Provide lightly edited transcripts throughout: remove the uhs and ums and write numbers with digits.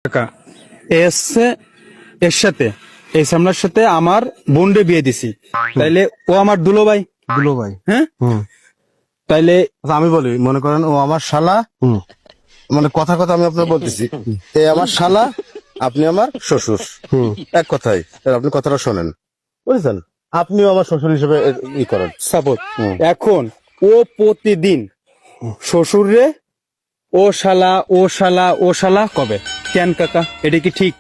টাকা এসছে এর সাথে এই সামলার সাথে আমার বোনরে বিয়ে দিছি, তাইলে ও আমার দুলো ভাই। দুলো ভাই, হ্যাঁ, তাইলে আচ্ছা আমি বলি, মনে করেন ও আমার শালা, মানে কথা কথা আমি আপনার বলতেছি, এ আমার শালা, আপনি আমার শ্বশুর, এক কথাই। এবার আপনি কথাটা শোনেন, বুঝছেন? আপনিও আমার শ্বশুর হিসেবে ই করেন, সাপোর্ট। এখন ও প্রতিদিন শ্বশুরে ও শালা ও শালা ও শালা কবে কেন কাকা, এটা কি ঠিক?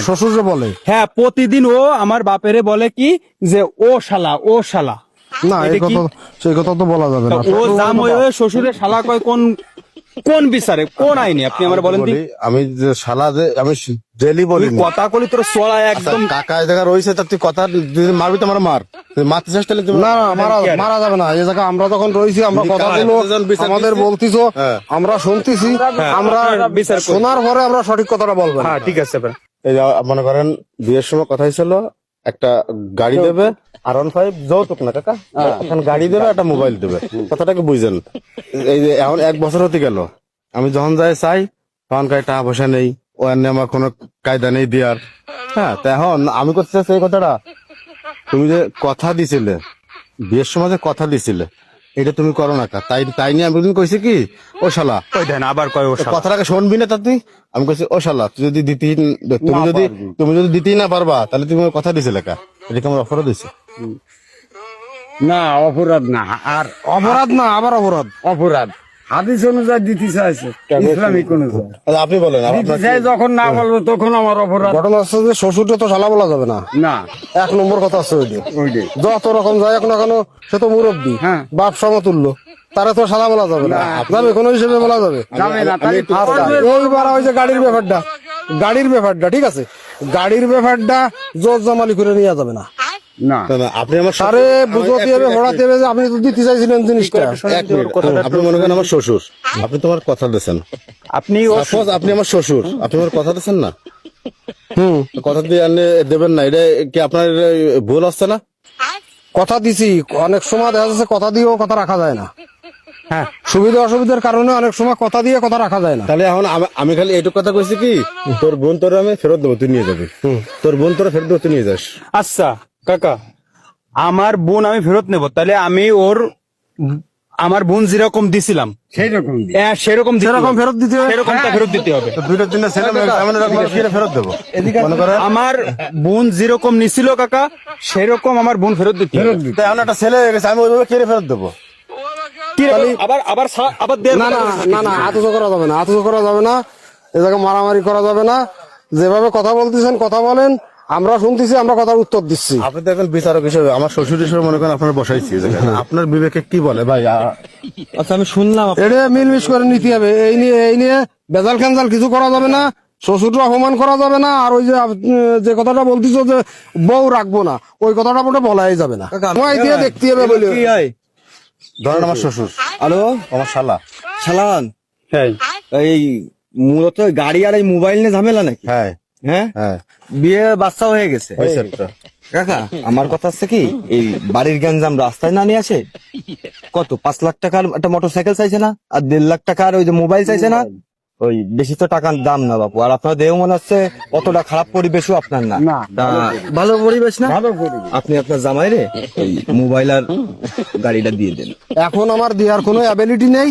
শ্বশুর বলে হ্যাঁ, প্রতিদিন ও আমার বাপেরে বলে কি যে ও শালা ও শালা। না, এটা কি? সেই কথা তো বলা যাবে না। ও জাম হয়ে শ্বশুরে শালা কয় কোন কোন বিচারে, কোন আইনে? আপনি আমার বলেন দিন। আমি যে শালা, যে আমি ডেলি বলি, তুই কথা কলি তোর চড়া একদম। কাকা এই জায়গা রয়েছে, তা তুই কথা যদি মারবি তো আমার মার, মারতে চেষ্টা করলে না, মারা যাবে না। এই জায়গা আমরা যখন রয়েছি, আমরা কথাগুলো আমাদের বলতিস, আমরা শুনতেছি, আমরা বিচার করি। শোনার পরে আমরা সঠিক কথাটা বলবো। হ্যাঁ ঠিক আছে। এই যে মনে করেন বিয়ের সময় কথা হয়েছিল, একটা গাড়ি দেবে, R15 যৌতুক না কাকা, এখন গাড়ি দেবে, একটা মোবাইল দেবে, কথাটাকে বুঝছেন? এই যে এখন 1 বছর হতে গেল, আমি যখন যাই চাই, তখন কাই টাকা পয়সা নেই, ও এনে আমার কোনো কায়দা নেই দেওয়ার। হ্যাঁ, তো এখন আমি করতে চাচ্ছি এই কথাটা, তুমি যে কথা দিছিলে বিয়ের সময়, যে কথা দিছিলে, এটা তুমি করো না কা, তাই নিয়ে আমি একদিন কইছি কি, ও শালা, কই দেন আবার কয় ও শালা। কথাটাকে শুনবি না তা তুই? আমি কইছি ও শালা, তুই যদি তুমি যদি দিতেই না পারবা, তাহলে তুমি ওই কথা দিছিলে কা, এটাকে আমার অফারও দিছে। না অপরাধ না, আর অপরাধ না, আবার অপরাধ। অপরাধ হাদিস অনুযায়ী দিতে চাইছে, ইসলামিক অনুযায়ী আচ্ছা, আপনি বলেন। দিতে চাই যখন না বলবো তখন আমার অপরাধ ঘটনা হচ্ছে যে শ্বশুরটা তো শালা বলা যাবে না, না। 1 নম্বর কথা আছে ওইটা। ওইটাই। যত রকম যায় এখন, এখনো সে তো মুরব্বী, হ্যাঁ। বাপ সমতুল্য, তারা তো শালা বলা যাবে না, যাবে কোনো হিসেবে বলা যাবে? যাবে না, তাহলে আচ্ছা, ওইবার ওই যে গাড়ির ব্যাপারটা ঠিক আছে, গাড়ির ব্যাপারটা জোর জামালি করে নিয়ে যাবে না। না না, আপনি আমার সারে বুঝতে হবে, ভরাতে হবে যে আপনি তো দিতে চাইছিলেন জিনিসটা। আপনি মনে করেন আমার শ্বশুর, আপনি তোমার কথা দিয়েছেন, আপনি Suppose আপনি আমার শ্বশুর, আপনি আমার কথা দিয়েছেন না, কথা দিয়ে আনলে দেবেন না, এটা কি আপনার ভুল আসছে না? কথা দিছি, অনেক সময় দেখা যাচ্ছে কথা দিয়েও কথা রাখা যায় না। হ্যাঁ, সুবিধা অসুবিধার কারণে অনেক সময় কথা দিয়ে কথা রাখা যায় না। তাহলে এখন আমি খালি এইটুকু কথা কইছি কি, তোর বোন তোর আমি ফেরত দেবো, তুই নিয়ে যাবি, তোর বোন তোরা ফেরত দেবো, তুই নিয়ে যাস। আচ্ছা কাকা, আমার বোন আমি ফেরত নেব, তাহলে আমি আমার বোন যেরকম দিছিলাম সেই রকম সেরকম ফেরত দিতে হবে, সেরকমটা ফেরত দিতে হবে। দুইটা তিনটা ছেলে এমন এরকম ফেরত দেবো। মনে করেন আমার বোন যেরকম নিছিল কাকা, সেরকম আমার বোন ফেরত দিতে হবে। তো এমন একটা ছেলে হয়ে গেছে, আমি ওইভাবে কেড়ে ফেরত দেবো। কি রে, আবার আবার আবার দেড় না না না না, আতঙ্ক করা যাবে না, আতঙ্ক করা যাবে না, এ জায়গায় মারামারি করা যাবে না। যেভাবে কথা বলতেছেন কথা বলেন, আমরা শুনতেছি, আমরা কথার উত্তর দিচ্ছি। আপনি তো এখন বিচারক হিসেবে, আমার শ্বশুর হিসেবে মনে করেন আপনার বসাইছি, আপনার বিবেকে কি বলে ভাই? আচ্ছা আমি শুনলাম এটা মিলমিশ করে নিতে হবে, এই নিয়ে বেজাল খেঞ্জাল কিছু করা যাবে না, শ্বশুরটা অপমান করা যাবে না। আর ওই যে কথাটা বলতেছ যে বউ রাখবো না, ওই কথাটা মোটে বলাই যাবে না, সময় দিয়ে দেখতে হবে বলে। ধরেন আমার শ্বশুর, হ্যালো, আমার শালা, সালান, হ্যাঁ এই মূলত গাড়ি আর এই মোবাইল নিয়ে ঝামেলা নাকি? হ্যাঁ হ্যাঁ, হ্যাঁ বিয়ে বাচ্চা হয়ে গেছে। হয়েছে তো। কাকা আমার কথা হচ্ছে কি, এই বাড়ির গ্যাঞ্জাম রাস্তায় না নিয়ে আসে, কত 5 লাখ টাকার একটা মোটরসাইকেল চাইছে না, আর 1.5 লাখ টাকার ওই যে মোবাইল চাইছে না। ওই বেশি তো টাকার দাম না বাপু, আর আপনার দেহ মনে হচ্ছে অতটা খারাপ পরিবেশও আপনার না। তা ভালো পরিবেশ না, আপনি আপনার জামাইরে ওই মোবাইল আর গাড়িটা দিয়ে দেন। এখন আমার দেওয়ার কোনো অ্যাবিলিটি নেই,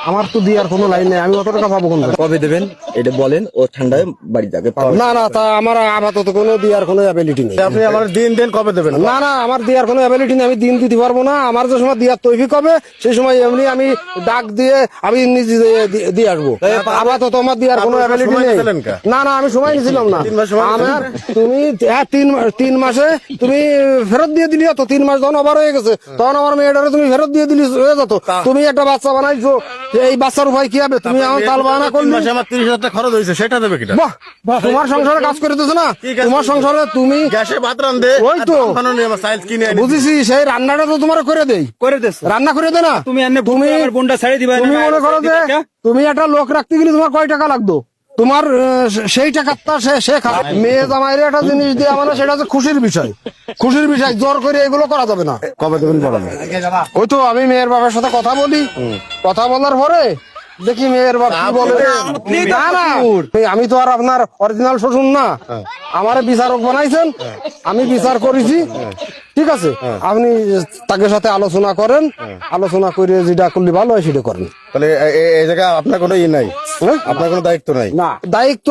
আমার তো দেওয়ার কোনো লাইন নেই, আমি অত টাকা পাবো কোন থেকে? কবে দেবেন এটা বলেন, ও ঠান্ডায় বাড়ি যাবে। না না, তা আমার আপাতত কোনো দেওয়ার কোনো অ্যাবিলিটি নেই। আপনি আমার দিন কবে দেবেন? না না, আমার দেওয়ার কোনো অ্যাবিলিটি নেই, আমি দিন দিতে পারবো না। আমার যে সময় দেওয়ার তৈফিক হবে, সেই সময় এমনি আমি ডাক দিয়ে আমি নিজে দিয়ে আসবো। আপাতত আমার দেওয়ার কোনো অ্যাবিলিটি নেই। না না, আমি সময় নিয়েছিলাম না। আমার তুমি 3 মাসে তুমি ফেরত দিয়ে দিলি, তো 3 মাস যখন ওভার হয়ে গেছে, তখন আমার মেয়েটারে তুমি ফেরত দিয়ে দিলি, হয়ে যেত। তুমি একটা বাচ্চা বানাইছো, এই বাচ্চার উপায় কি হবে? তুমি আমার তাল বাহানা করলি, আমার 30,000 টাকা খরচ হয়েছে, সেটা দেবে কিনা? বাহ, তোমার সংসারে কাজ করে দিতেছো না, তোমার সংসারে তুমি গ্যাসে ভাত রান্ধে, ওই তো সাইজ কিনে এনে বুঝেছি, সেই রান্নাটা তো তোমার করে দেই, করে দেস, রান্না করে দে না। তুমি এনে আমার বোনটা ছেড়ে দিবা। তুমি মনে করো যে তুমি একটা লোক রাখতে গেলে তোমার কয় টাকা লাগতো, তোমার সেই টাকাটা সে খাবে। মেয়ে জামাইরে একটা জিনিস দিয়ে মানে সেটা হচ্ছে খুশির বিষয়, খুশির বিষয়, জোর করে এগুলো করা যাবে না। কবে দেবেন বলেন? ওই তো আমি মেয়ের বাবার সাথে কথা বলি, কথা বলার পরে দেখি মেয়ের বাপ কি বলে। না না আমি তো আর আপনার অরিজিনাল শ্বশুর না, আমারে বিচারক বানাইছেন, আমি বিচার করেছি, ঠিক আছে। আপনি তাকে সাথে আলোচনা করেন, আলোচনা করে যেটা করলে ভালো হয় সেটা করেন। তাহলে এই জায়গায় আপনার কোনো নাই, আপনার কোনো দায়িত্ব নাই। না দায়িত্ব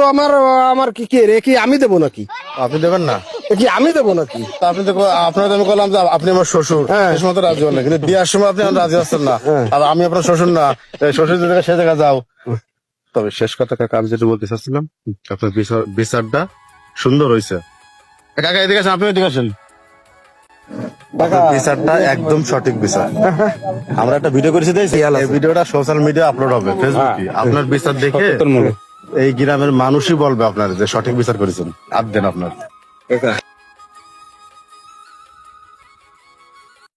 আমার কি কে রে, কি আমি দেবো নাকি? আপনি দেবেন না? এ কি আমি দেবো নাকি? তা আপনি তো আপনার আমি বললাম যে আপনি আমার শ্বশুর, হ্যাঁ। এই সময় তো রাজি হলেন, কিন্তু বিয়ার সময় আপনি রাজি আসছেন না। আর আমি আপনার শ্বশুর না, এই শ্বশুর যে জায়গায় সে জায়গায় যাও। তবে শেষ কথা কাকা, আমি যেটা বলতে চাচ্ছিলাম, আপনার বিচারটা সুন্দর হয়েছে। কাকা এদিকে আসেন, আপনি এদিকে আসেন। আপনার বিচারটা একদম সঠিক বিচার। আমরা একটা ভিডিও করেছি, এই ভিডিওটা সোশ্যাল মিডিয়া আপলোড হবে ফেসবুকে। আপনার বিচার দেখে সত্যতার মূলক। এই গ্রামের মানুষই বলবে আপনার যে সঠিক বিচার করেছেন। আর দেন আপনার